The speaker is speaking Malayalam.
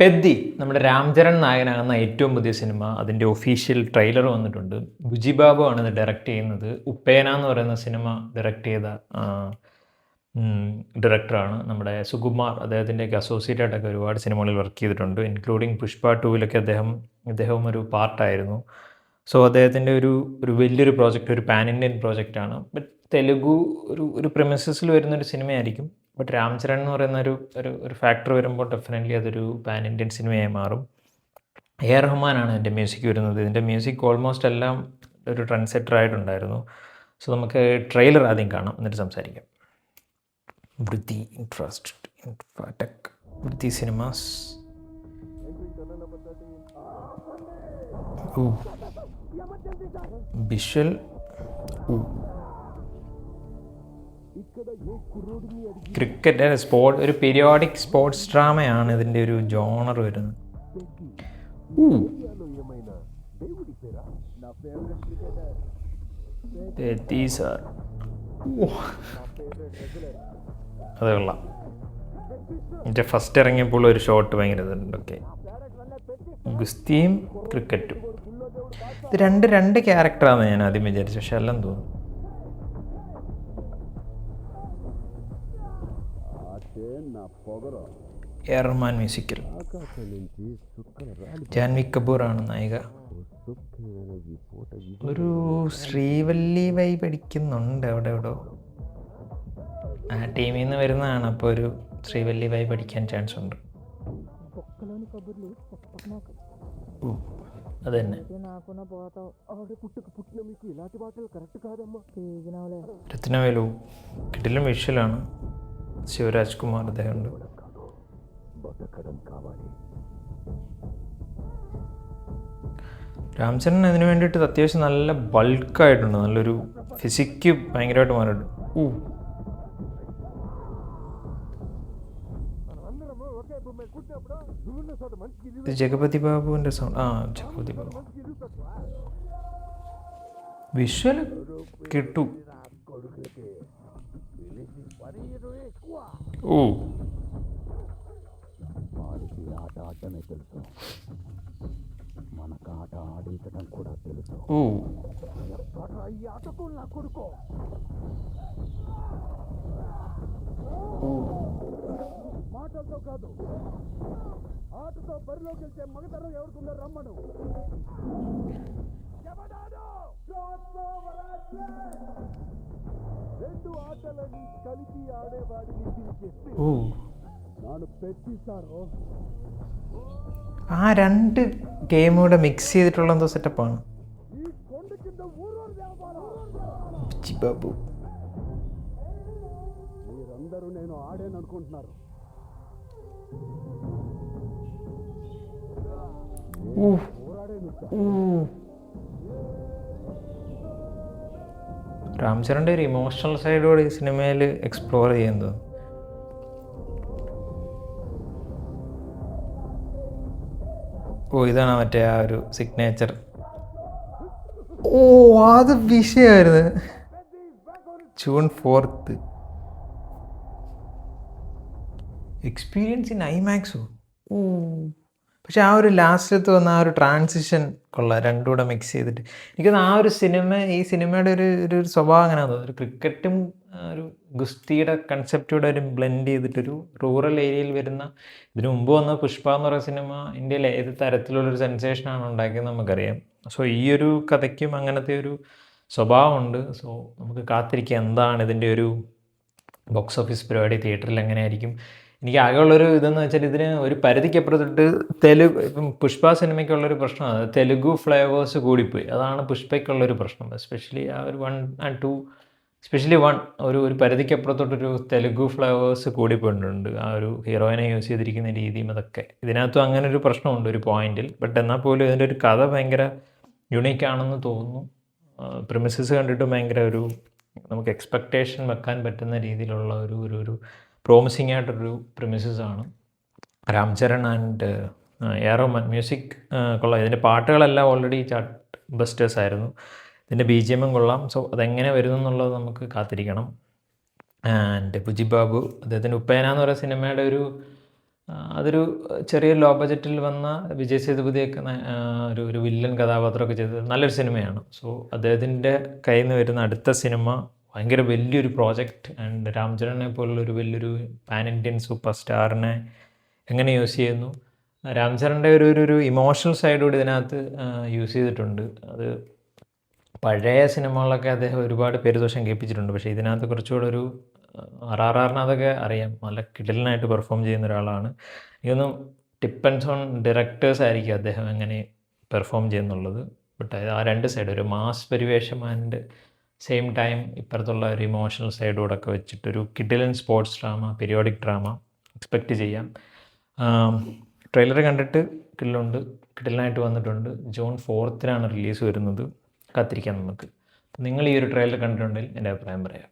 പെദ്ദി നമ്മുടെ രാംചരൺ നായകനാകുന്ന ഏറ്റവും പുതിയ സിനിമ അതിൻ്റെ ഒഫീഷ്യൽ ട്രെയിലർ വന്നിട്ടുണ്ട്. ബുജിബാബു ആണ് ഇത് ഡയറക്റ്റ് ചെയ്യുന്നത്. ഉപ്പേന എന്ന് പറയുന്ന സിനിമ ഡയറക്റ്റ് ചെയ്ത ഡയറക്ടറാണ് നമ്മുടെ സുകുമാർ. അദ്ദേഹത്തിൻ്റെയൊക്കെ അസോസിയേറ്റഡ് ആയിട്ടൊക്കെ ഒരുപാട് സിനിമകളിൽ വർക്ക് ചെയ്തിട്ടുണ്ട്, ഇൻക്ലൂഡിങ് പുഷ്പ 2-ലൊക്കെ ഇദ്ദേഹവും ഒരു പാർട്ടായിരുന്നു. സോ അദ്ദേഹത്തിൻ്റെ ഒരു വലിയൊരു പ്രോജക്റ്റ്, ഒരു പാൻ ഇന്ത്യൻ പ്രോജക്റ്റാണ്. ബട്ട് തെലുഗു ഒരു പ്രിമിസസിൽ വരുന്നൊരു സിനിമയായിരിക്കും. ബട്ട് രാംചരൺ എന്ന് പറയുന്ന ഒരു ഫാക്ടർ വരുമ്പോൾ ഡെഫിനറ്റ്ലി അതൊരു പാൻ ഇന്ത്യൻ സിനിമയായി മാറും. എ റഹ്മാനാണ് ഇതിൻ്റെ മ്യൂസിക് വരുന്നത്. ഇതിൻ്റെ മ്യൂസിക് ഓൾമോസ്റ്റ് എല്ലാം ഒരു ട്രെൻഡ് സെറ്റർ ആയിട്ടുണ്ടായിരുന്നു. സോ നമുക്ക് ട്രെയിലർ ആദ്യം കാണാം, എന്നിട്ട് സംസാരിക്കാം. വൃത്തി ടെക് വൃത്തി സിനിമാസ്. വിഷ്വൽ ക്രിക്കറ്റ് ഒരു പീരിയോഡിക് സ്പോർട്സ് ഡ്രാമയാണ് ഇതിൻ്റെ ഒരു ജോണർ വരുന്നത്. അത് കൊള്ളാം. എൻ്റെ ഫസ്റ്റ് ഇറങ്ങിയപ്പോൾ ഒരു ഷോട്ട് ഭയങ്കര ഇതുണ്ടൊക്കെ. ഗുസ്തിയും ക്രിക്കറ്റും ഇത് രണ്ട് ക്യാരക്ടറാണ് ഞാൻ ആദ്യം വിചാരിച്ചു, പക്ഷെ എല്ലാം തോന്നുന്നു. A Rahman musical. ജാൻവി കപൂറാണ് നായിക. ഒരു ശ്രീവല്ലി വൈ പഠിക്കുന്നുണ്ട് അവിടെ എവിടോ. ആ ടീമിൽ നിന്ന് വരുന്നതാണ്, അപ്പോൾ ഒരു ശ്രീവല്ലി വൈ പഠിക്കാൻ ചാൻസ് ഉണ്ട്. അത് തന്നെ. രത്നവേലു കിട്ടിലും വിഷ്വലാണ്. ശിവരാജ് കുമാർ അദ്ദേഹമുണ്ട്. രാംചരൺ അതിന് വേണ്ടിയിട്ട് അത്യാവശ്യം നല്ല ബൾക്കായിട്ടുണ്ട്, നല്ലൊരു ഫിസിക്ക് ഭയങ്കരമായിട്ട് മാറിയിട്ടുണ്ട്. ജഗപതി ബാബുവിൻ്റെ സൗണ്ട്. ജഗപതി ബാബു വിഷ്വൽ കിട്ടു. మాటలతో కాదు, ఆటతో బరిలోకి వెళ్తే మగతరం ఎవరుకున్న రమ్మను. రెండు ఆటలని కలిపి ఆడేవాడిని చెప్పి నాను పెట్టిస్తారో. ആ രണ്ട് ഗെയിം കൂടെ മിക്സ് ചെയ്തിട്ടുള്ള എന്തോ സെറ്റപ്പാണ്. ఈ కొండ కింద ఊరూరు వ్యాపారం. బాబు మీరందరూ నేను ఆడేననుకుంటున్నారు. രാംചരൻ്റെ ഒരു ഇമോഷണൽ സൈഡോട് ഈ സിനിമയിൽ എക്സ്പ്ലോർ ചെയ്യുന്നത്. ഇതാണ് മറ്റേ ആ ഒരു സിഗ്നേച്ചർ. അത് വിഷയമായിരുന്നു. ജൂൺ 4 എക്സ്പീരിയൻസ് ഇൻ ഐമാക്സോ. പക്ഷെ ആ ഒരു ലാസ്റ്റിലത്ത് വന്ന ആ ഒരു ട്രാൻസിഷൻ കൊള്ളാം, രണ്ടും കൂടെ മിക്സ് ചെയ്തിട്ട്. എനിക്കൊന്ന് ആ ഒരു ഈ സിനിമയുടെ ഒരു സ്വഭാവം അങ്ങനെ തോന്നുന്നു. ഒരു ക്രിക്കറ്റും ഒരു ഗുസ്തിയുടെ കൺസെപ്റ്റൂടെ ഒരു ബ്ലെൻഡ് ചെയ്തിട്ടൊരു റൂറൽ ഏരിയയിൽ വരുന്ന. ഇതിനു മുമ്പ് വന്ന പുഷ്പ എന്ന് പറയുന്ന സിനിമ ഇന്ത്യയിൽ ഏത് തരത്തിലുള്ളൊരു സെൻസേഷനാണ് ഉണ്ടാക്കിയത് നമുക്കറിയാം. സോ ഈ ഒരു കഥയ്ക്കും അങ്ങനത്തെ ഒരു സ്വഭാവമുണ്ട്. സോ നമുക്ക് കാത്തിരിക്കുക എന്താണ് ഇതിൻ്റെ ഒരു ബോക്സ് ഓഫീസ് പരിപാടി, തിയേറ്ററിൽ എങ്ങനെയായിരിക്കും. എനിക്ക് ആകെയുള്ളൊരു ഇതെന്ന് വെച്ചാൽ ഇതിന് ഒരു പരിധിക്കപ്പുറത്തിട്ട് ഇപ്പം പുഷ്പ സിനിമയ്ക്കുള്ളൊരു പ്രശ്നമാണ് തെലുഗു ഫ്ലേവേഴ്സ് കൂടിപ്പോയി. അതാണ് പുഷ്പയ്ക്കുള്ളൊരു പ്രശ്നം. എസ്പെഷ്യലി ആ ഒരു 1 and 2, എസ്പെഷ്യലി 1 ഒരു പരിധിക്കപ്പുറത്തോട്ടൊരു തെലുഗു ഫ്ലേവേഴ്സ് കൂടിപ്പോയിട്ടുണ്ട്. ആ ഒരു ഹീറോയിനെ യൂസ് ചെയ്തിരിക്കുന്ന രീതിയും അതൊക്കെ. ഇതിനകത്തും അങ്ങനെ ഒരു പ്രശ്നമുണ്ട് ഒരു പോയിന്റിൽ. ബട്ട് എന്നാൽ പോലും ഇതിൻ്റെ ഒരു കഥ ഭയങ്കര യുണീക്കാണെന്ന് തോന്നുന്നു. പ്രിമിസസ് കണ്ടിട്ട് ഭയങ്കര നമുക്ക് എക്സ്പെക്റ്റേഷൻ വെക്കാൻ പറ്റുന്ന രീതിയിലുള്ള ഒരു പ്രോമിസിങ് ആയിട്ടൊരു പ്രിമിസസ് ആണ്. Ram Charan and A Rahman music കൊള്ളാം. ഇതിൻ്റെ പാട്ടുകളെല്ലാം ഓൾറെഡി ചാർട്ട് ബസ്റ്റേഴ്സ് ആയിരുന്നു. ഇതിൻ്റെ BGM കൊള്ളാം. സോ അതെങ്ങനെ വരുന്നു എന്നുള്ളത് നമുക്ക് കാത്തിരിക്കണം. ആൻഡ് ബുജിബാബു അദ്ദേഹത്തിൻ്റെ ഉപ്പേന എന്ന് പറയുന്ന സിനിമയുടെ അതൊരു ചെറിയ ലോ ബജറ്റിൽ വന്ന വിജയ് സേതുപതിയൊക്കെ ഒരു വില്ലൻ കഥാപാത്രമൊക്കെ ചെയ്തത് നല്ലൊരു സിനിമയാണ്. സോ അദ്ദേഹത്തിൻ്റെ കയ്യിൽ നിന്ന് വരുന്ന അടുത്ത സിനിമ ഭയങ്കര വലിയൊരു പ്രോജക്റ്റ് ആൻഡ് രാംചരണിനെ പോലുള്ളൊരു വലിയൊരു പാൻ ഇന്ത്യൻ സൂപ്പർ സ്റ്റാറിനെ എങ്ങനെ യൂസ് ചെയ്യുന്നു. രാംചരണിൻ്റെ ഒരു ഇമോഷണൽ സൈഡ് കൂടി ഇതിനകത്ത് യൂസ് ചെയ്തിട്ടുണ്ട്. അത് പഴയ സിനിമകളിലൊക്കെ അദ്ദേഹം ഒരുപാട് പേരുദോഷം കേൾപ്പിച്ചിട്ടുണ്ട്. പക്ഷേ ഇതിനകത്ത് കുറച്ചുകൂടെ ഒരു RRRനകത്തൊക്കെ അറിയാം നല്ല കിടിലനായിട്ട് പെർഫോം ചെയ്യുന്ന ഒരാളാണ്. എനിക്കൊന്നും ഡിപ്പെൻഡ്സ് ഓൺ ഡയറക്ടേഴ്സ് ആയിരിക്കും അദ്ദേഹം എങ്ങനെ പെർഫോം ചെയ്യുന്നുള്ളത്. ബട്ട് ആ രണ്ട് സൈഡ് ഒരു മാസ് പരിവേഷം ആൻഡ് സെയിം ടൈം ഇപ്പുറത്തുള്ള ഒരു ഇമോഷണൽ സൈഡോടെ ഒക്കെ വെച്ചിട്ടൊരു കിടിലൻ sports drama, periodic drama expect ചെയ്യാം. ട്രെയിലർ കണ്ടിട്ട് കിടിലനായിട്ട് വന്നിട്ടുണ്ട്. ജൂൺ 4 റിലീസ് വരുന്നത്. കാത്തിരിക്കാം നമുക്ക്. നിങ്ങൾ ഈ ഒരു ട്രെയിലർ കണ്ടിട്ടുണ്ടെങ്കിൽ എൻ്റെ അഭിപ്രായം പറയാം.